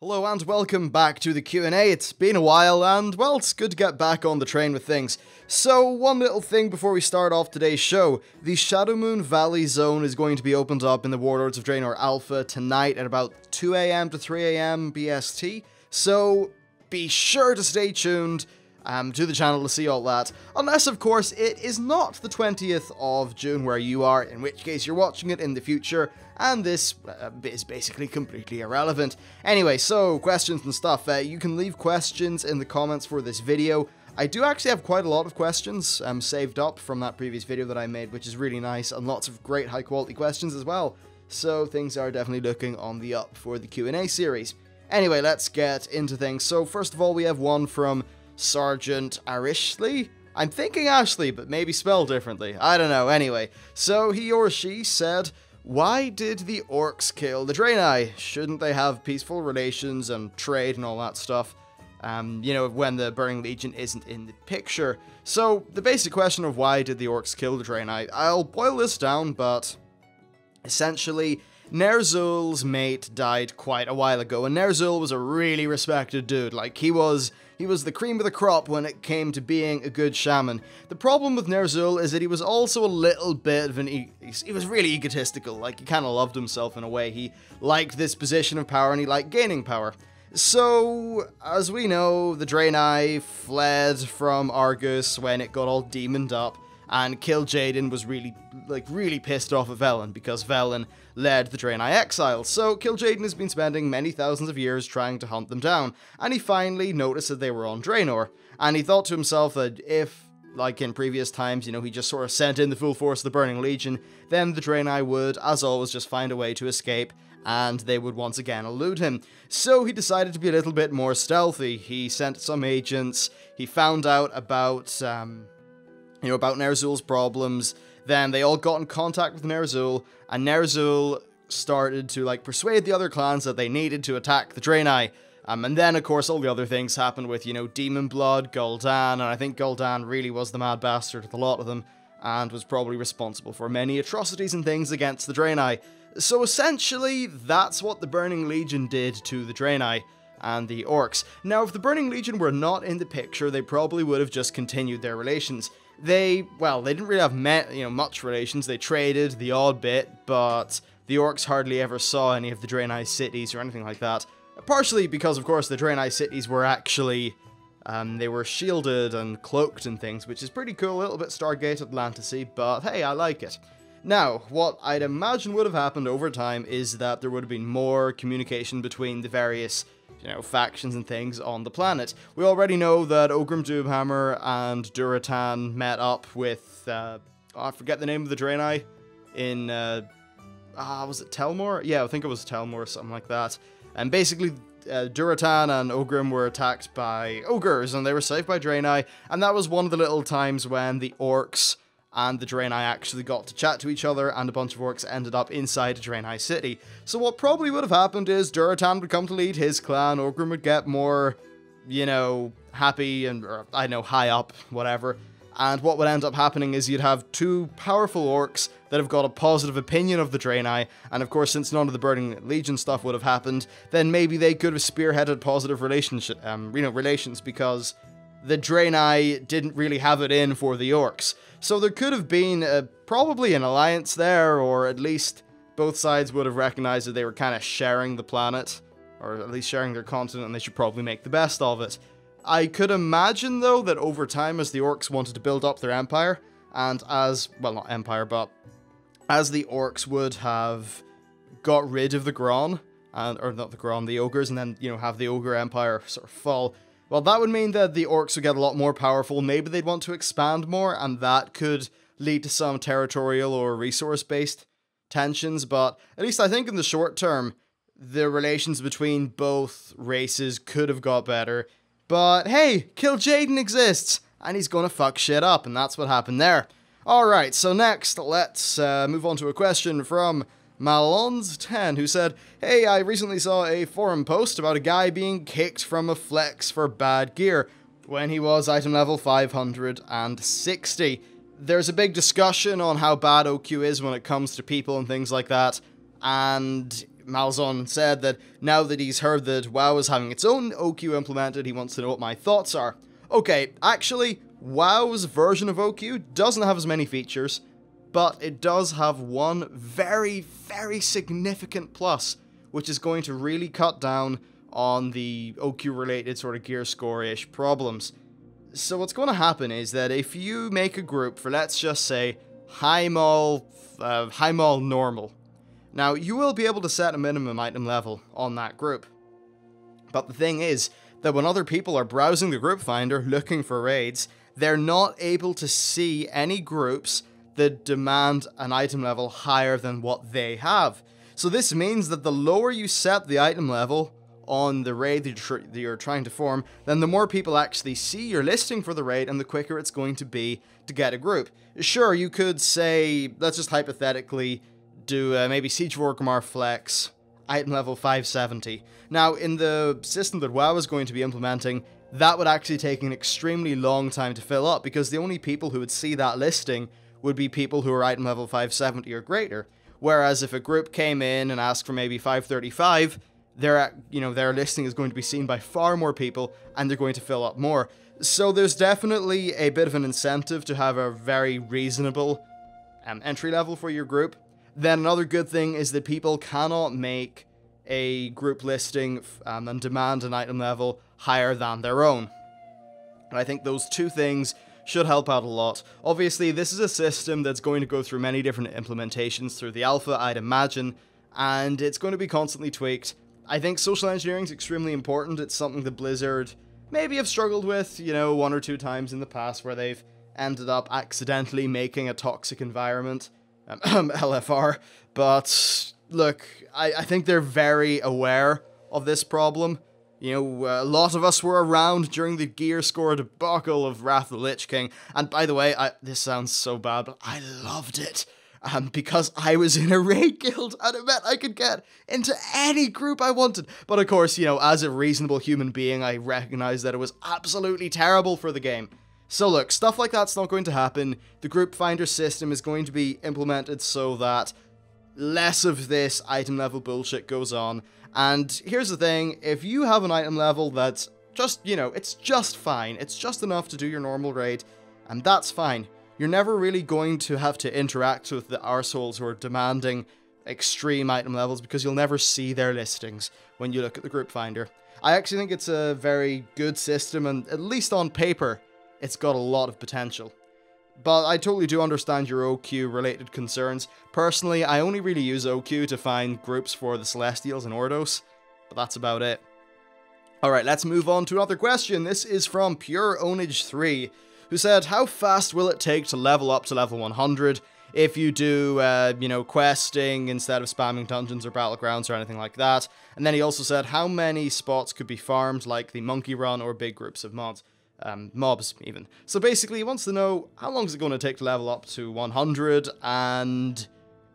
Hello and welcome back to the Q&A. It's been a while and, well, it's good to get back on the train with things. So, one little thing before we start off today's show. The Shadowmoon Valley zone is going to be opened up in the Warlords of Draenei Alpha tonight at about 2 AM to 3 AM BST. So, be sure to stay tuned to the channel to see all that. Unless, of course, it is not the 20th of June where you are, in which case you're watching it in the future. And this is basically completely irrelevant. Anyway, so questions and stuff. You can leave questions in the comments for this video. I do actually have quite a lot of questions saved up from that previous video that I made, which is really nice, and lots of great high quality questions as well. So things are definitely looking on the up for the Q&A series. Anyway, let's get into things. So first of all, we have one from Sergeant Arishley. I'm thinking Ashley, but maybe spelled differently. I don't know. Anyway, so he or she said, why did the Orcs kill the Draenei? Shouldn't they have peaceful relations and trade and all that stuff? You know, when the Burning Legion isn't in the picture. So, the basic question of why did the Orcs kill the Draenei, I'll boil this down, but essentially, Ner'zhul's mate died quite a while ago, and Ner'zhul was a really respected dude. Like, he was the cream of the crop when it came to being a good shaman. The problem with Ner'zhul is that he was also a little bit of he was really egotistical. Like, he kind of loved himself in a way. He liked this position of power and he liked gaining power. So, as we know, the Draenei fled from Argus when it got all demoned up, and Kil'jaeden was really pissed off at Velen because Velen led the Draenei exiles. So Kil'jaeden has been spending many thousands of years trying to hunt them down, and he finally noticed that they were on Draenor, and he thought to himself that if, like in previous times, you know, he just sort of sent in the full force of the Burning Legion, then the Draenei would, as always, just find a way to escape, and they would once again elude him. So he decided to be a little bit more stealthy. He sent some agents, he found out about, about Ner'zhul's problems. Then they all got in contact with Ner'zhul, and Ner'zhul started to, persuade the other clans that they needed to attack the Draenei. And then, of course, all the other things happened with, Demon Blood, Gul'dan, and I think Gul'dan really was the mad bastard of a lot of them, and was probably responsible for many atrocities and things against the Draenei. So essentially, that's what the Burning Legion did to the Draenei and the Orcs. Now, if the Burning Legion were not in the picture, they probably would have just continued their relations. They didn't really have much relations. They traded the odd bit, but the Orcs hardly ever saw any of the Draenei cities or anything like that. Partially because, of course, the Draenei cities were actually, they were shielded and cloaked and things, which is pretty cool, a little bit Stargate Atlantis-y, but hey, I like it. Now, what I'd imagine would have happened over time is that there would have been more communication between the various factions and things on the planet. We already know that Ogrim Doomhammer and Durotan met up with, I forget the name of the Draenei, in, was it Telmor? Yeah, I think it was Telmor or something like that. And basically, Durotan and Ogrim were attacked by ogres, and they were saved by Draenei, and that was one of the little times when the Orcs and the Draenei actually got to chat to each other, and a bunch of Orcs ended up inside a Draenei city. So what probably would have happened is Durotan would come to lead his clan, Ogrim would get more, happy and, high up, whatever. And what would end up happening is you'd have two powerful Orcs that have got a positive opinion of the Draenei, and of course, since none of the Burning Legion stuff would have happened, then maybe they could have spearheaded positive relations, because the Draenei didn't really have it in for the Orcs. So there could have been probably an alliance there, or at least both sides would have recognized that they were kind of sharing the planet, or at least sharing their continent, and they should probably make the best of it. I could imagine, though, that over time, as the Orcs wanted to build up their empire, and as, well, not empire, but as the Orcs would have got rid of the Grahn, the ogres, and then, have the ogre empire sort of fall, well, that would mean that the Orcs would get a lot more powerful. Maybe they'd want to expand more, and that could lead to some territorial or resource-based tensions, but at least I think in the short term, the relations between both races could have got better. But hey, Kil'jaeden exists, and he's gonna fuck shit up, and that's what happened there. Alright, so next, let's move on to a question from Malons10, who said, hey, I recently saw a forum post about a guy being kicked from a flex for bad gear when he was item level 560. There's a big discussion on how bad OQ is when it comes to people and things like that, and Malzahn said that now that he's heard that WoW is having its own OQ implemented, he wants to know what my thoughts are. Okay, actually, WoW's version of OQ doesn't have as many features, but it does have one very, very significant plus, which is going to really cut down on the OQ-related sort of gear score-ish problems. So what's going to happen is that if you make a group for, let's just say, High Maul Normal, now you will be able to set a minimum item level on that group. But the thing is that when other people are browsing the group finder looking for raids, they're not able to see any groups that demand an item level higher than what they have. So this means that the lower you set the item level on the raid that you're trying to form, then the more people actually see your listing for the raid, and the quicker it's going to be to get a group. Sure, you could say, let's just hypothetically do maybe Siege of Orgrimmar Flex, item level 570. Now, in the system that WoW is going to be implementing, that would actually take an extremely long time to fill up, because the only people who would see that listing would be people who are item level 570 or greater. Whereas if a group came in and asked for maybe 535, their listing is going to be seen by far more people, and they're going to fill up more. So there's definitely a bit of an incentive to have a very reasonable entry level for your group. Then another good thing is that people cannot make a group listing and demand an item level higher than their own. And I think those two things should help out a lot. Obviously, this is a system that's going to go through many different implementations through the alpha, I'd imagine, and it's going to be constantly tweaked. I think social engineering is extremely important. It's something that Blizzard maybe have struggled with, one or two times in the past where they've ended up accidentally making a toxic environment, LFR. But look, I think they're very aware of this problem. A lot of us were around during the gear score debacle of Wrath of the Lich King. And by the way, this sounds so bad, but I loved it. Because I was in a raid guild, and it meant I could get into any group I wanted. But of course, as a reasonable human being, I recognized that it was absolutely terrible for the game. So look, stuff like that's not going to happen. The group finder system is going to be implemented so that less of this item level bullshit goes on. And here's the thing, if you have an item level that's just, it's just fine, it's just enough to do your normal raid, and that's fine. You're never really going to have to interact with the arseholes who are demanding extreme item levels, because you'll never see their listings when you look at the group finder. I actually think it's a very good system, and at least on paper, it's got a lot of potential. But I totally do understand your OQ related concerns. Personally, I only really use OQ to find groups for the Celestials and Ordos, but that's about it. Alright, let's move on to another question. This is from Pure Ownage 3. Who said, how fast will it take to level up to level 100 if you do, questing instead of spamming dungeons or battlegrounds or anything like that? And then he also said, how many spots could be farmed, like the monkey run or big groups of mobs even. So basically, he wants to know, how long is it going to take to level up to 100, and,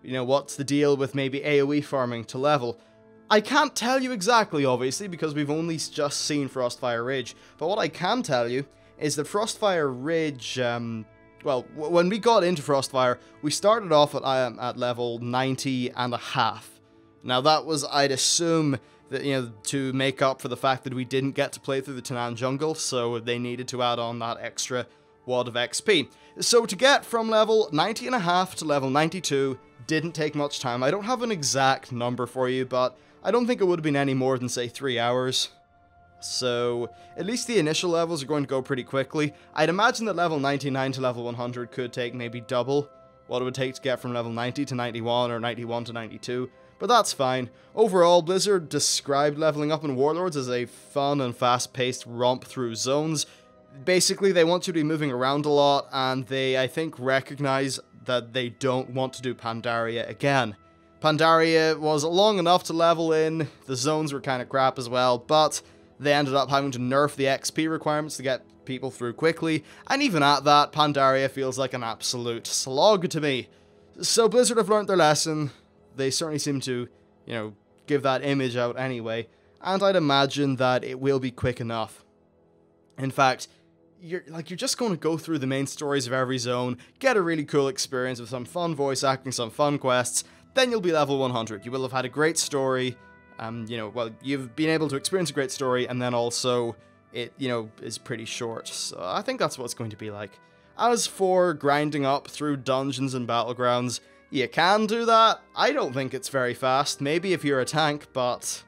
what's the deal with maybe AoE farming to level? I can't tell you exactly, obviously, because we've only just seen Frostfire Ridge, but what I can tell you is that Frostfire Ridge, when we got into Frostfire, we started off at level 90 and a half. Now that was, I'd assume, that, to make up for the fact that we didn't get to play through the Tanaan jungle, so they needed to add on that extra WoD of XP. So to get from level 90 and a half to level 92 didn't take much time. I don't have an exact number for you, but I don't think it would have been any more than, say, 3 hours. So, at least the initial levels are going to go pretty quickly. I'd imagine that level 99 to level 100 could take maybe double what it would take to get from level 90 to 91 or 91 to 92, but that's fine. Overall, Blizzard described leveling up in Warlords as a fun and fast-paced romp through zones. Basically, they want you to be moving around a lot, and they, I think, recognize that they don't want to do Pandaria again. Pandaria was long enough to level in, the zones were kind of crap as well, but they ended up having to nerf the XP requirements to get people through quickly, and even at that, Pandaria feels like an absolute slog to me. So Blizzard have learnt their lesson. They certainly seem to, give that image out anyway, and I'd imagine that it will be quick enough. In fact, you're just going to go through the main stories of every zone, get a really cool experience with some fun voice acting, some fun quests. then you'll be level 100. You will have had a great story, well, you've been able to experience a great story, and then also it, is pretty short. So I think that's what it's going to be like. As for grinding up through dungeons and battlegrounds, you can do that. I don't think it's very fast. Maybe if you're a tank, but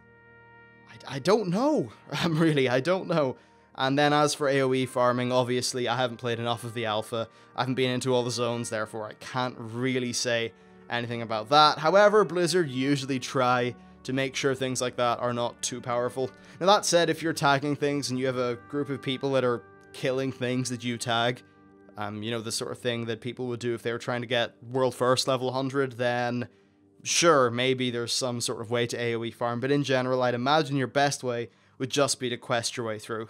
I don't know. I don't know. And then as for AoE farming, obviously I haven't played enough of the alpha. I haven't been into all the zones, therefore I can't really say anything about that. However, Blizzard usually try to make sure things like that are not too powerful. Now that said, if you're tagging things and you have a group of people that are killing things that you tag, the sort of thing that people would do if they were trying to get world first level 100, then sure, maybe there's some sort of way to AoE farm, but in general, I'd imagine your best way would just be to quest your way through.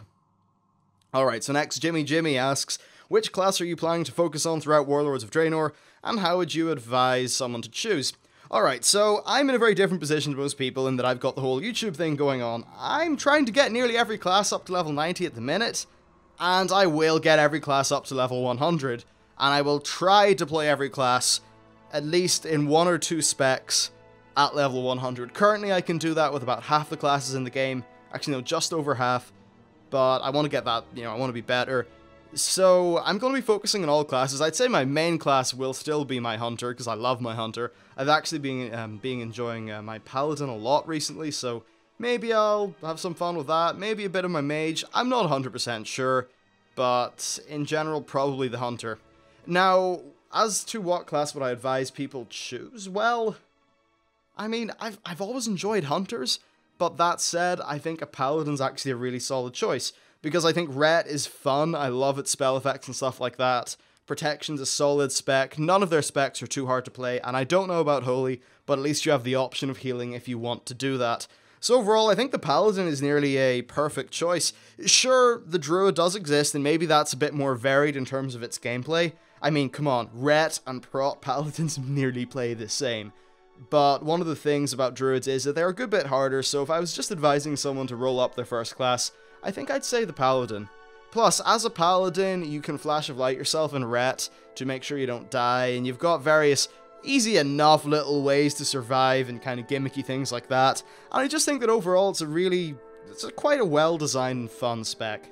Alright, so next, Jimmy asks, which class are you planning to focus on throughout Warlords of Draenor, and how would you advise someone to choose? Alright, so I'm in a very different position to most people in that I've got the whole YouTube thing going on. I'm trying to get nearly every class up to level 90 at the minute, and I will get every class up to level 100, and I will try to play every class at least in 1 or 2 specs at level 100. Currently I can do that with about half the classes in the game, actually no, just over half, but I want to get that, I want to be better. So I'm going to be focusing on all classes. I'd say my main class will still be my Hunter, because I love my Hunter. I've actually been enjoying my Paladin a lot recently, so maybe I'll have some fun with that. Maybe a bit of my Mage. I'm not 100% sure, but in general, probably the Hunter. Now, as to what class would I advise people choose, well, I mean, I've always enjoyed Hunters, but that said, I think a Paladin's actually a really solid choice. Because I think Ret is fun, I love its spell effects and stuff like that. Protection's a solid spec, none of their specs are too hard to play, and I don't know about Holy, but at least you have the option of healing if you want to do that. So overall, I think the Paladin is nearly a perfect choice. Sure, the Druid does exist, and maybe that's a bit more varied in terms of its gameplay. I mean, come on, Ret and Prot Paladins nearly play the same. But one of the things about Druids is that they're a good bit harder, so if I was just advising someone to roll up their first class, I think I'd say the Paladin. Plus, as a Paladin, you can Flash of Light yourself in Ret to make sure you don't die, and you've got various easy enough little ways to survive and kind of gimmicky things like that. And I just think that overall it's quite a well-designed and fun spec.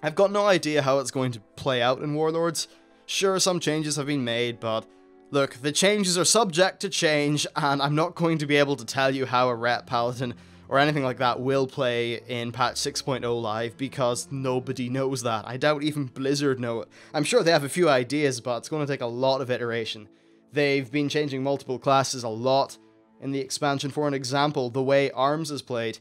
I've got no idea how it's going to play out in Warlords. Sure, some changes have been made, but look, the changes are subject to change, and I'm not going to be able to tell you how a Ret Paladin or anything like that will play in patch 6.0 live, because nobody knows that. I doubt even Blizzard know it. I'm sure they have a few ideas, but it's going to take a lot of iteration. They've been changing multiple classes a lot in the expansion. For an example, the way Arms is played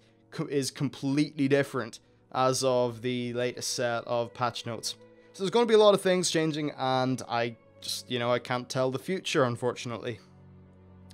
is completely different as of the latest set of patch notes. So there's going to be a lot of things changing, and I just, I can't tell the future, unfortunately.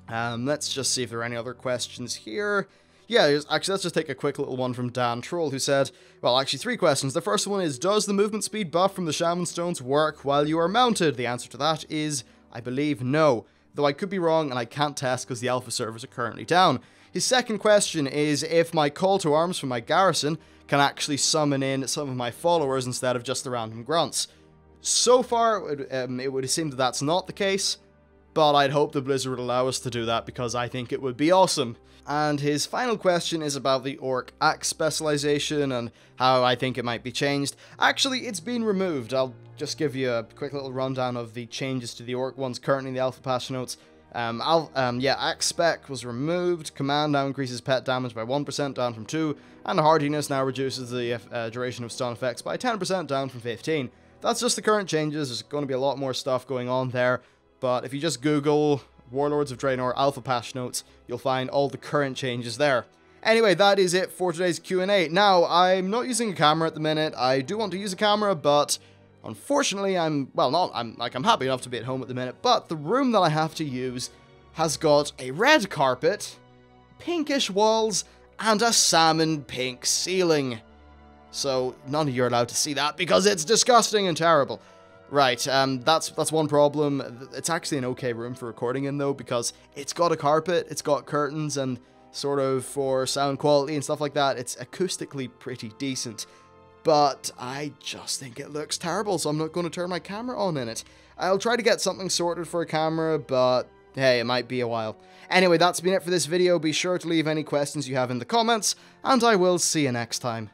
Let's just see if there are any other questions here. Yeah, actually, let's just take a quick little one from Dan Troll, who said, well, actually 3 questions. The first one is, does the movement speed buff from the Shaman Stones work while you are mounted? The answer to that is, I believe, no. Though I could be wrong, and I can't test because the alpha servers are currently down. His second question is if my call to arms from my garrison can actually summon in some of my followers instead of just the random grunts. So far, it would seem that that's not the case, but I'd hope the Blizzard would allow us to do that because I think it would be awesome. And his final question is about the Orc Acts Specialization and how I think it might be changed. Actually, it's been removed. I'll just give you a quick little rundown of the changes to the Orc ones currently in the alpha patch notes. Axe spec was removed, command now increases pet damage by 1% down from 2, and hardiness now reduces the duration of stun effects by 10% down from 15. That's just the current changes. There's going to be a lot more stuff going on there, but if you just Google Warlords of Draenor alpha patch notes, you'll find all the current changes there. Anyway, that is it for today's Q&A. Now, I'm not using a camera at the minute. I do want to use a camera, but unfortunately, I'm happy enough to be at home at the minute, but the room that I have to use has got a red carpet, pinkish walls, and a salmon pink ceiling. So none of you are allowed to see that because it's disgusting and terrible. Right, that's one problem. It's actually an okay room for recording in though, because it's got a carpet, it's got curtains, and sort of for sound quality and stuff like that, it's acoustically pretty decent. But I just think it looks terrible, so I'm not going to turn my camera on in it. I'll try to get something sorted for a camera, but hey, it might be a while. Anyway, that's been it for this video. Be sure to leave any questions you have in the comments, and I will see you next time.